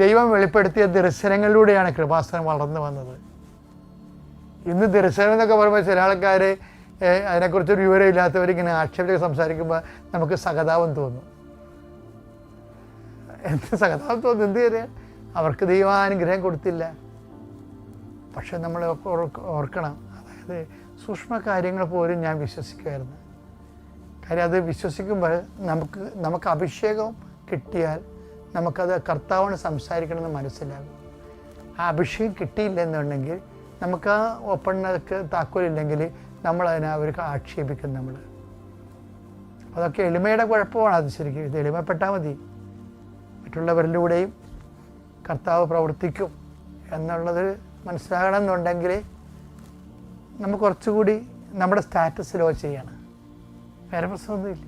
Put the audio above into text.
ദൈവം വെളിപ്പെടുത്തിയ ദർശനങ്ങളിലൂടെയാണ് കൃപാസനം വളർന്നു വന്നത്. ഇന്ന് ദർശനം എന്നൊക്കെ പറയുമ്പോൾ ചില ആൾക്കാർ അതിനെക്കുറിച്ചൊരു വിവരമില്ലാത്തവരിങ്ങനെ ആക്ഷേപിച്ച് സംസാരിക്കുമ്പോൾ നമുക്ക് സഹതാപം തോന്നും. എന്ത് സഹതാപം തോന്നും? എന്ത് ചെയ്യാൻ? അവർക്ക് ദൈവാനുഗ്രഹം കൊടുത്തില്ല. പക്ഷെ നമ്മൾ ഓർക്കണം, അതായത് സൂക്ഷ്മ കാര്യങ്ങൾ പോലും ഞാൻ വിശ്വസിക്കുമായിരുന്നു. കാര്യം അത് വിശ്വസിക്കുമ്പോൾ നമുക്ക് അഭിഷേകം കിട്ടിയാൽ നമുക്കത് കർത്താവിന് സംസാരിക്കണമെന്ന് മനസ്സിലാകും. ആ അഭിഷേകം കിട്ടിയില്ലെന്നുണ്ടെങ്കിൽ നമുക്ക് ആ ഓപ്പണിനൊക്കെ താക്കോലില്ലെങ്കിൽ നമ്മളതിനെ അവർക്ക് ആക്ഷേപിക്കും. നമ്മൾ അതൊക്കെ എളിമയുടെ കുഴപ്പമാണ്. അത് ശരിക്കും ഇത് എളിമപ്പെട്ടാൽ മതി. മറ്റുള്ളവരിലൂടെയും കർത്താവ് പ്രവർത്തിക്കും എന്നുള്ളത് മനസ്സിലാകണമെന്നുണ്ടെങ്കിൽ നമുക്ക് കുറച്ചുകൂടി നമ്മുടെ സ്റ്റാറ്റസ് ലോ ചെയ്യണം. വേറെ പ്രശ്നമൊന്നുമില്ല.